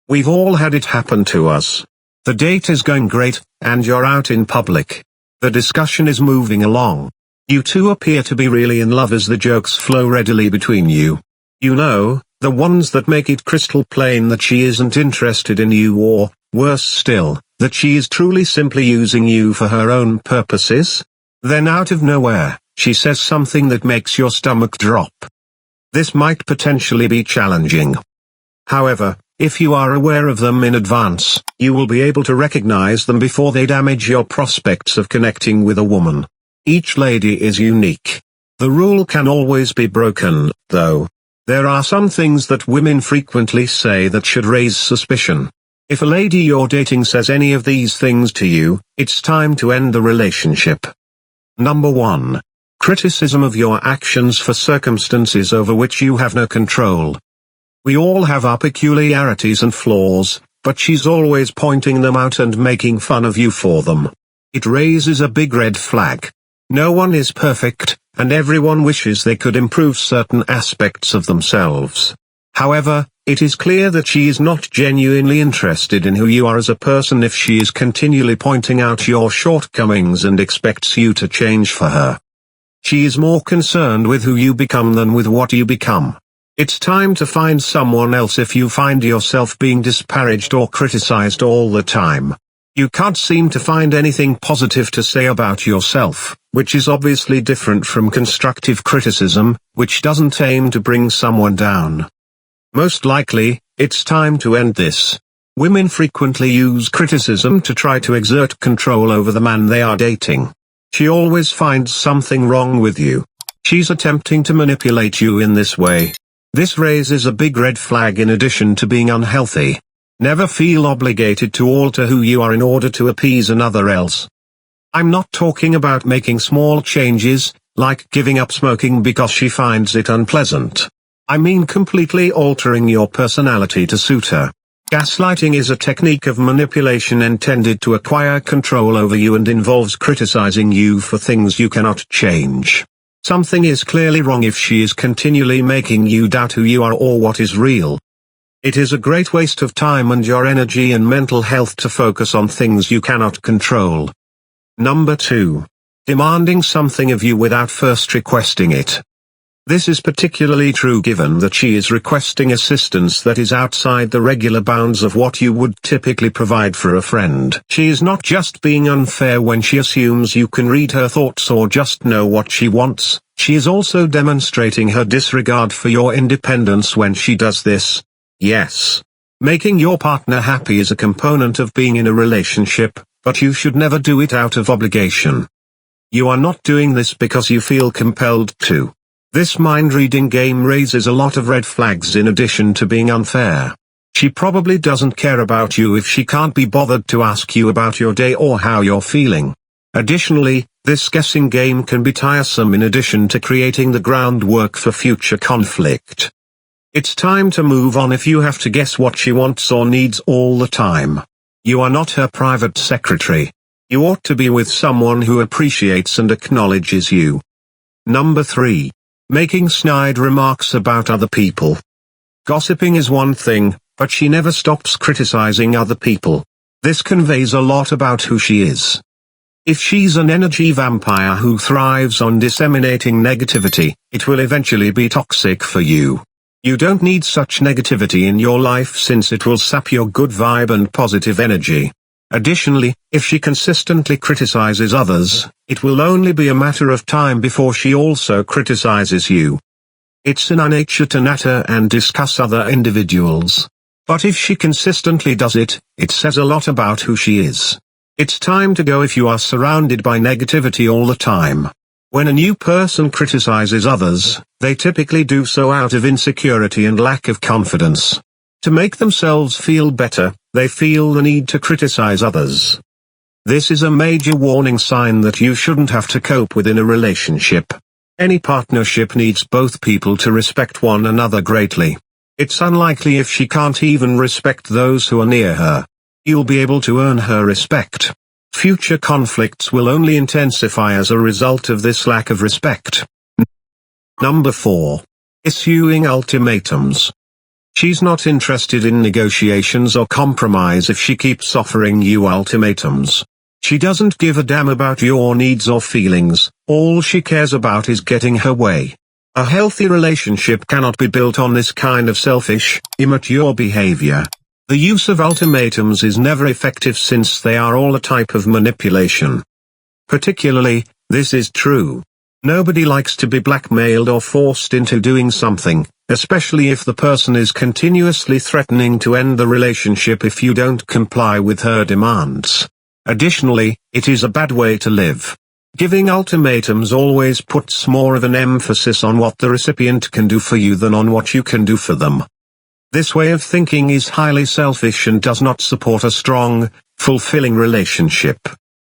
We've all had it happen to us. The date is going great, and you're out in public. The discussion is moving along. You two appear to be really in love as the jokes flow readily between you. You know, the ones that make it crystal plain that she isn't interested in you or, worse still, that she is truly simply using you for her own purposes. Then out of nowhere, she says something that makes your stomach drop. This might potentially be challenging. However, if you are aware of them in advance, you will be able to recognize them before they damage your prospects of connecting with a woman. Each lady is unique. The rule can always be broken, though. There are some things that women frequently say that should raise suspicion. If a lady you're dating says any of these things to you, it's time to end the relationship. Number 1. Criticism of your actions for circumstances over which you have no control. We all have our peculiarities and flaws, but she's always pointing them out and making fun of you for them. It raises a big red flag. No one is perfect, and everyone wishes they could improve certain aspects of themselves. However, it is clear that she is not genuinely interested in who you are as a person if she is continually pointing out your shortcomings and expects you to change for her. She is more concerned with who you become than with what you become. It's time to find someone else if you find yourself being disparaged or criticized all the time. You can't seem to find anything positive to say about yourself, which is obviously different from constructive criticism, which doesn't aim to bring someone down. Most likely, it's time to end this. Women frequently use criticism to try to exert control over the man they are dating. She always finds something wrong with you. She's attempting to manipulate you in this way. This raises a big red flag in addition to being unhealthy. Never feel obligated to alter who you are in order to appease another else. I'm not talking about making small changes, like giving up smoking because she finds it unpleasant. I mean completely altering your personality to suit her. Gaslighting is a technique of manipulation intended to acquire control over you and involves criticizing you for things you cannot change. Something is clearly wrong if she is continually making you doubt who you are or what is real. It is a great waste of time and your energy and mental health to focus on things you cannot control. Number 2. Demanding something of you without first requesting it. This is particularly true given that she is requesting assistance that is outside the regular bounds of what you would typically provide for a friend. She is not just being unfair when she assumes you can read her thoughts or just know what she wants, she is also demonstrating her disregard for your independence when she does this. Yes. Making your partner happy is a component of being in a relationship, but you should never do it out of obligation. You are not doing this because you feel compelled to. This mind-reading game raises a lot of red flags in addition to being unfair. She probably doesn't care about you if she can't be bothered to ask you about your day or how you're feeling. Additionally, this guessing game can be tiresome in addition to creating the groundwork for future conflict. It's time to move on if you have to guess what she wants or needs all the time. You are not her private secretary. You ought to be with someone who appreciates and acknowledges you. Number 3. Making snide remarks about other people. Gossiping is one thing, but she never stops criticizing other people. This conveys a lot about who she is. If she's an energy vampire who thrives on disseminating negativity, it will eventually be toxic for you. You don't need such negativity in your life since it will sap your good vibe and positive energy. Additionally, if she consistently criticizes others, it will only be a matter of time before she also criticizes you. It's in her nature to natter and discuss other individuals. But if she consistently does it, it says a lot about who she is. It's time to go if you are surrounded by negativity all the time. When a new person criticizes others, they typically do so out of insecurity and lack of confidence. To make themselves feel better, they feel the need to criticize others. This is a major warning sign that you shouldn't have to cope with in a relationship. Any partnership needs both people to respect one another greatly. It's unlikely if she can't even respect those who are near her. You'll be able to earn her respect. Future conflicts will only intensify as a result of this lack of respect. Number 4. Issuing ultimatums. She's not interested in negotiations or compromise if she keeps offering you ultimatums. She doesn't give a damn about your needs or feelings, all she cares about is getting her way. A healthy relationship cannot be built on this kind of selfish, immature behavior. The use of ultimatums is never effective since they are all a type of manipulation. Particularly, this is true. Nobody likes to be blackmailed or forced into doing something, especially if the person is continuously threatening to end the relationship if you don't comply with her demands. Additionally, it is a bad way to live. Giving ultimatums always puts more of an emphasis on what the recipient can do for you than on what you can do for them. This way of thinking is highly selfish and does not support a strong, fulfilling relationship.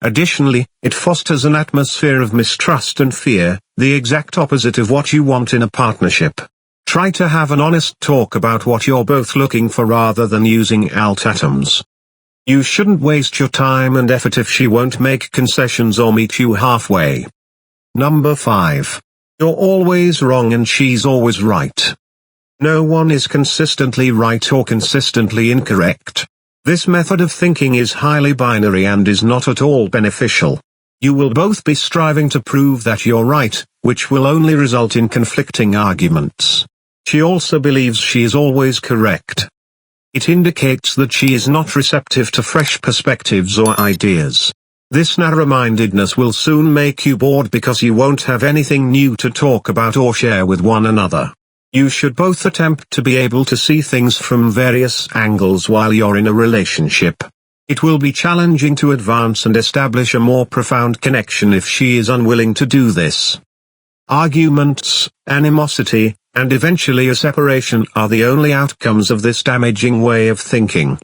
Additionally, it fosters an atmosphere of mistrust and fear, the exact opposite of what you want in a partnership. Try to have an honest talk about what you're both looking for rather than using ultimatums. You shouldn't waste your time and effort if she won't make concessions or meet you halfway. Number 5. You're always wrong and she's always right. No one is consistently right or consistently incorrect. This method of thinking is highly binary and is not at all beneficial. You will both be striving to prove that you're right, which will only result in conflicting arguments. She also believes she is always correct. It indicates that she is not receptive to fresh perspectives or ideas. This narrow-mindedness will soon make you bored because you won't have anything new to talk about or share with one another. You should both attempt to be able to see things from various angles while you're in a relationship. It will be challenging to advance and establish a more profound connection if she is unwilling to do this. Arguments, animosity, and eventually a separation are the only outcomes of this damaging way of thinking.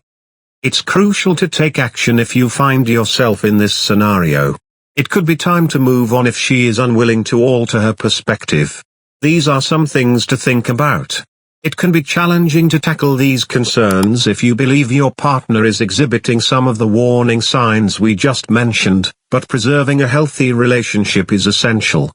It's crucial to take action if you find yourself in this scenario. It could be time to move on if she is unwilling to alter her perspective. These are some things to think about. It can be challenging to tackle these concerns if you believe your partner is exhibiting some of the warning signs we just mentioned, but preserving a healthy relationship is essential.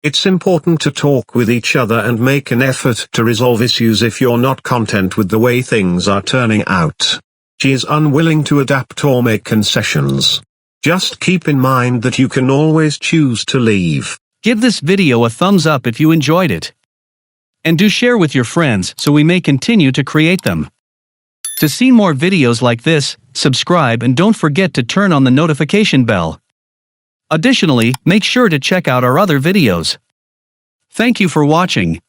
It's important to talk with each other and make an effort to resolve issues if you're not content with the way things are turning out. She is unwilling to adapt or make concessions. Just keep in mind that you can always choose to leave. Give this video a thumbs up if you enjoyed it. And do share with your friends so we may continue to create them. To see more videos like this, subscribe and don't forget to turn on the notification bell. Additionally, make sure to check out our other videos. Thank you for watching.